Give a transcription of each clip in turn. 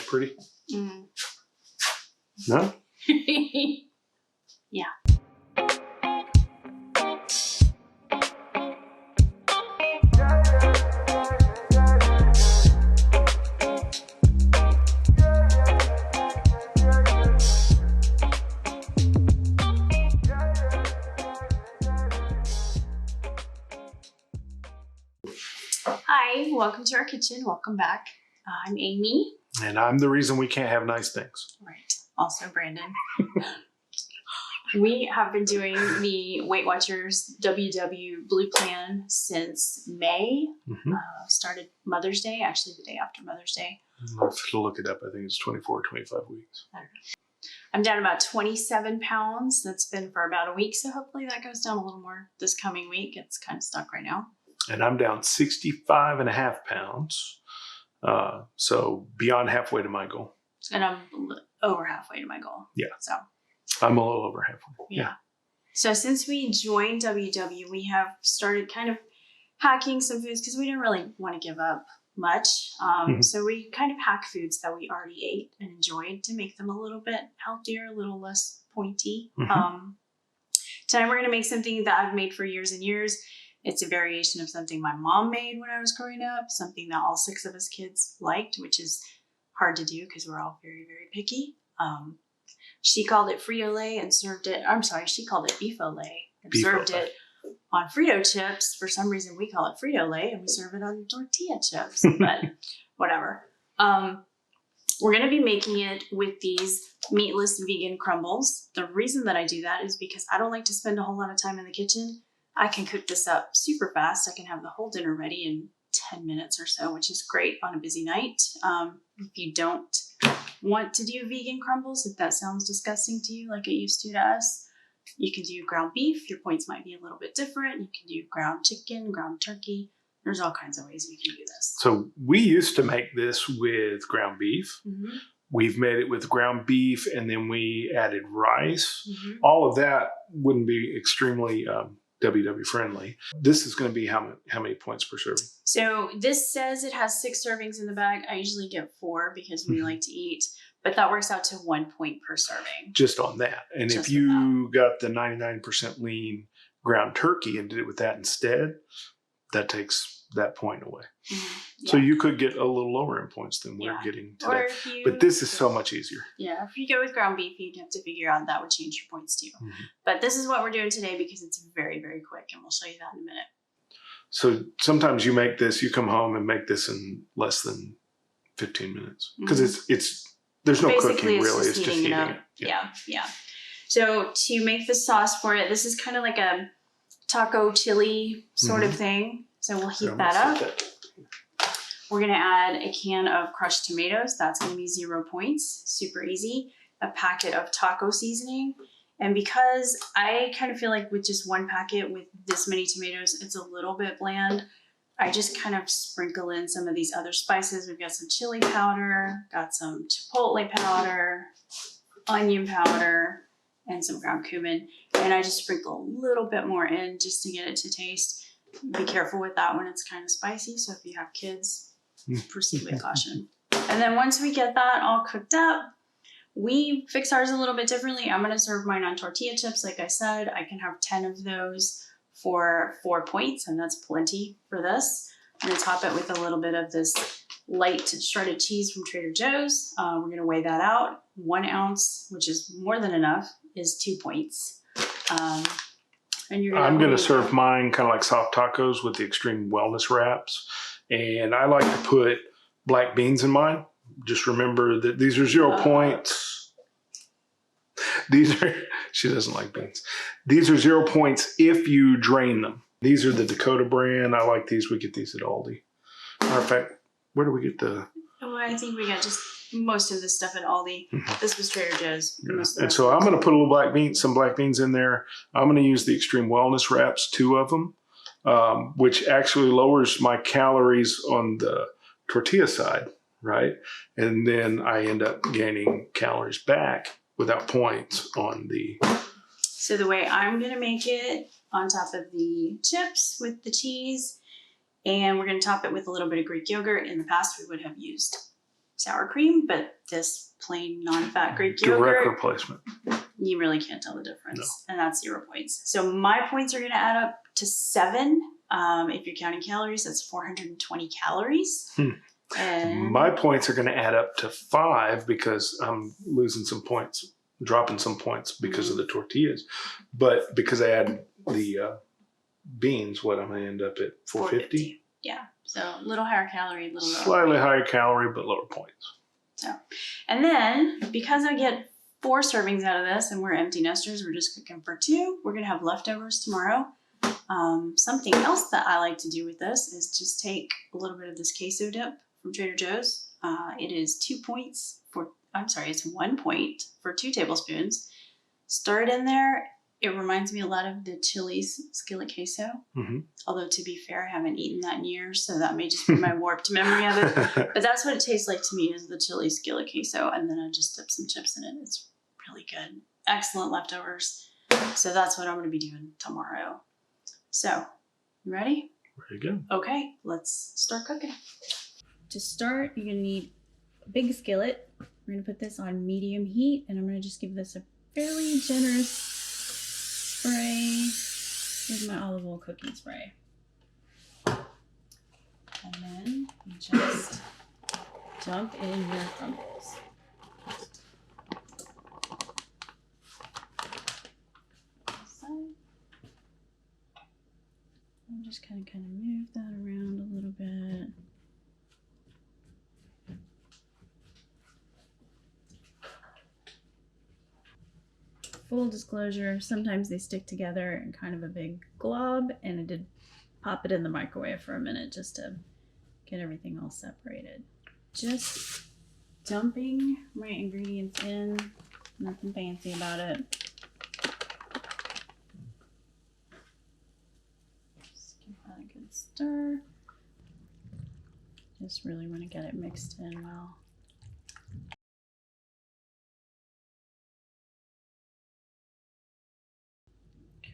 pretty? Mm. No? Yeah. Hi, welcome to our kitchen. Welcome back. I'm Amy. And I'm the reason we can't have nice things. Right. Also Brandon. We have been doing the Weight Watchers WW Blue Plan since May. Mm-hmm. Started Mother's Day, actually the day after Mother's Day. I'll have to look it up. I think it's 24 or 25 weeks. I don't know. I'm down about 27 pounds. That's been for about a week, so hopefully that goes down a little more this coming week. It's kind of stuck right now. And I'm down 65.5 pounds. So beyond halfway to my goal. And I'm over halfway to my goal. Yeah. So I'm a little over halfway. Yeah. So since we joined WW, we have started kind of hacking some foods because we didn't really want to give up much. So we kind of hack foods that we already ate and enjoyed to make them a little bit healthier, a little less pointy. Tonight we're going to make something that I've made for years and years. It's a variation of something my mom made when I was growing up, something that all 6 of us kids liked, which is hard to do because we're all very, very picky. She called it Frito-Lay and served it, she called it Beef-Olay and served it on Frito chips. For some reason, we call it Frito-Lay and we serve it on tortilla chips, but whatever. We're going to be making it with these meatless vegan crumbles. The reason that I do that is because I don't like to spend a whole lot of time in the kitchen. I can cook this up super fast. I can have the whole dinner ready in 10 minutes or so, which is great on a busy night. If you don't want to do vegan crumbles, if that sounds disgusting to you like it used to us, you can do ground beef. Your points might be a little bit different. You can do ground chicken, ground turkey. There's all kinds of ways you can do this. So we used to make this with ground beef. We've made it with ground beef and then we added rice. All of that wouldn't be extremely WW friendly. This is going to be how many points per serving? So this says it has 6 servings in the bag. I usually get 4 because we like to eat, but that works out to 1 point per serving. Just on that. And just if you got the 99% lean ground turkey and did it with that instead, that takes that point away. So you could get a little lower in points than we're getting today. But this is so much easier. Yeah, if you go with ground beef, you'd have to figure out that would change your points too. But this is what we're doing today because it's very, very quick, and we'll show you that in a minute. So sometimes you make this, you come home and make this in less than 15 minutes because there's no cooking really. It's just heating it. Yeah. So to make the sauce for it, this is kind of like a taco chili sort of thing. So we'll heat that up. We're going to add a can of crushed tomatoes. That's going to be 0 points. Super easy. A packet of taco seasoning. And because I kind of feel like with just 1 packet with this many tomatoes, it's a little bit bland. I just kind of sprinkle in some of these other spices. We've got some chili powder, got some chipotle powder, onion powder, and some ground cumin. And I just sprinkle a little bit more in just to get it to taste. Be careful with that when it's kind of spicy. So if you have kids, proceed with caution. And then once we get that all cooked up, we fix ours a little bit differently. I'm going to serve mine on tortilla chips. Like I said, I can have 10 of those for 4 points, and that's plenty for this. I'm going to top it with a little bit of this light shredded cheese from Trader Joe's. We're going to weigh that out. 1 ounce, which is more than enough, is 2 points. I'm going to serve mine kind of like soft tacos with the extreme wellness wraps. And I like to put black beans in mine. Just remember that these are 0 points. She doesn't like beans. These are 0 points if you drain them. These are the Dakota brand. I like these. We get these at Aldi. Matter of fact, where do we get the? Oh, I think we got just most of this stuff at Aldi. This was Trader Joe's. And so I'm going to put a little some black beans in there. I'm going to use the Extreme Wellness Wraps, 2 of them, which actually lowers my calories on the tortilla side, right? And then I end up gaining calories back without points on the. So the way I'm going to make it, on top of the chips with the cheese, and we're going to top it with a little bit of Greek yogurt. In the past, we would have used sour cream, but this plain non-fat Greek Direct yogurt, replacement. you really can't tell the difference. No. And that's 0 points. So my points are going to add up to 7. If you're counting calories, that's 420 calories. And my points are going to add up to 5 because I'm losing some points, dropping some points because of the tortillas. But because I add the beans, what I'm going to end up at 450? Yeah. So a little higher calorie, a little lower. Slightly higher calorie, but lower points. So, and then because I get 4 servings out of this and we're empty nesters, we're just cooking for 2. We're going to have leftovers tomorrow. Something else that I like to do with this is just take a little bit of this queso dip from Trader Joe's. It is 2 points for, it's 1 point for 2 tablespoons. Stir it in there. It reminds me a lot of the Chili's skillet queso. Mm-hmm. Although to be fair, I haven't eaten that in years, so that may just be my warped memory of it. But that's what it tastes like to me, is the Chili's skillet queso. And then I just dip some chips in it. It's really good. Excellent leftovers. So that's what I'm going to be doing tomorrow. So, you ready? Very good. Okay, let's start cooking. To start, you're going to need a big skillet. We're going to put this on medium heat, and I'm going to just give this a fairly generous spray with my olive oil cooking spray. And then you just dump in your crumbles. I'm just kind of move that around a little bit. Full disclosure, sometimes they stick together in kind of a big glob, and I did pop it in the microwave for a minute just to get everything all separated. Just dumping my ingredients in, nothing fancy about it. Just give that a good stir. Just really want to get it mixed in well.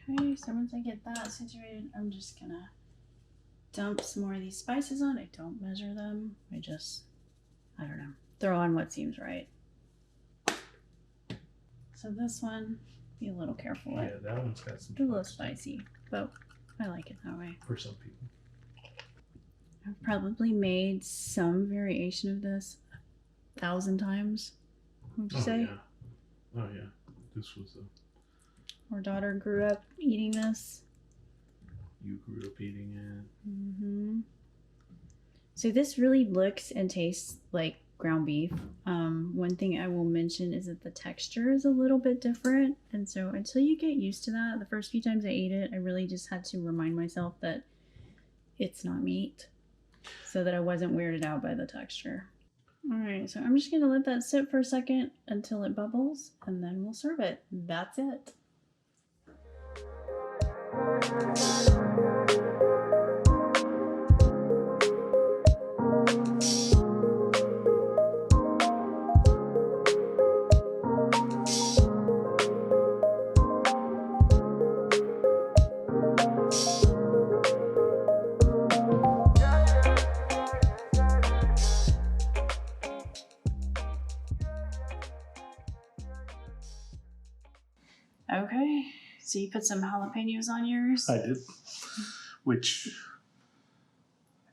Okay, so once I get that situated, I'm just gonna dump some more of these spices on. I don't measure them. I don't know, throw on what seems right. So this one, be a little careful with. Yeah, that one's got some. It's a little spicy, but I like it that way. For some people. I've probably made some variation of this 1,000 times. What would you say? Yeah. Oh yeah, this was a. Our daughter grew up eating this. You grew up eating it. Mm-hmm. So this really looks and tastes like ground beef. One thing I will mention is that the texture is a little bit different. And so until you get used to that, the first few times I ate it, I really just had to remind myself that it's not meat, so that I wasn't weirded out by the texture. All right, so I'm just gonna let that sit for a second until it bubbles, and then we'll serve it. That's it. Okay, so you put some jalapenos on yours? I did, which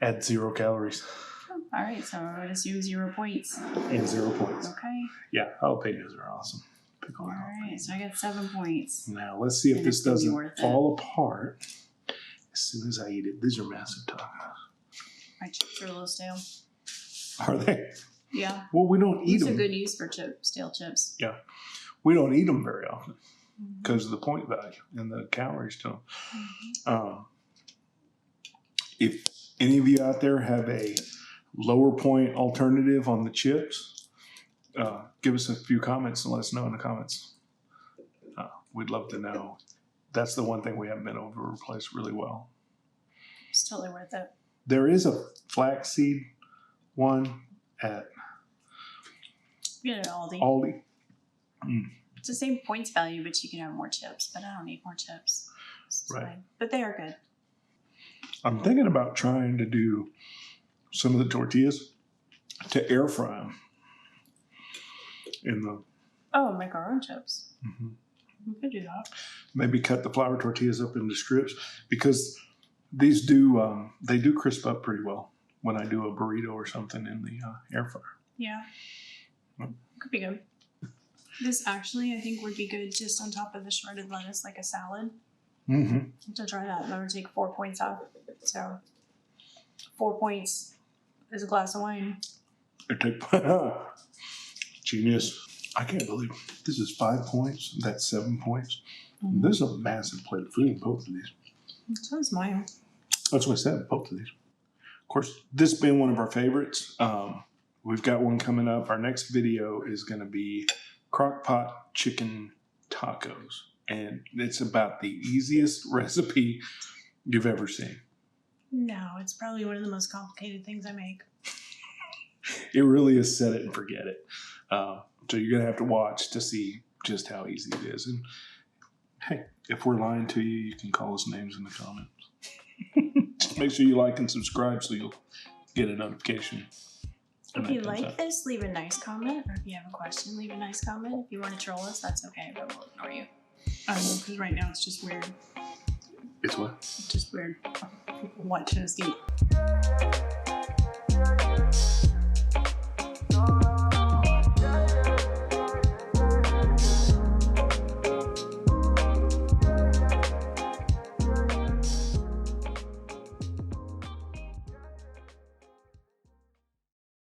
adds 0 calories. Oh, all right, so I would assume 0 points. And 0 points. Okay. Yeah, jalapenos are awesome. All right, so I got 7 points. Now let's see if this doesn't fall apart as soon as I eat it. These are massive tacos. My chips are a little stale. Are they? Yeah. Well, we don't eat them. It's a good use for stale chips. Yeah. We don't eat them very often because of the point value and the calories to them. Mm-hmm. If any of you out there have a lower point alternative on the chips, give us a few comments and let us know in the comments. We'd love to know. That's the one thing we haven't been able to replace really well. It's totally worth it. There is a flaxseed one at Aldi. Aldi. Mm. It's the same points value, but you can have more chips. But I don't need more chips. Right. Fine. But they are good. I'm thinking about trying to do some of the tortillas to air fry them in the. Oh, macaroni chips. Mm-hmm. We could do that. Maybe cut the flour tortillas up into strips because these do they do crisp up pretty well when I do a burrito or something in the air fryer. Yeah. Could be good. This actually, I think, would be good just on top of the shredded lettuce, like a salad. Mm-hmm. To try that, that would take 4 points off. So, 4 points is a glass of wine. Genius. I can't believe this is 5 points. That's 7 points. Mm-hmm. This is a massive plate of food, both of these. So is mine. That's what I said, both of these. Of course, this being one of our favorites, we've got one coming up. Our next video is going to be crock pot chicken tacos. And it's about the easiest recipe you've ever seen. No, it's probably one of the most complicated things I make. It really is set it and forget it. So you're going to have to watch to see just how easy it is. And hey, if we're lying to you, you can call us names in the comments. Just make sure you like and subscribe so you'll get a notification. If you like this, leave a nice comment. Or if you have a question, leave a nice comment. If you want to troll us, that's okay, but we'll ignore you. Because right now it's just weird. It's what? It's just weird. People watching us eat.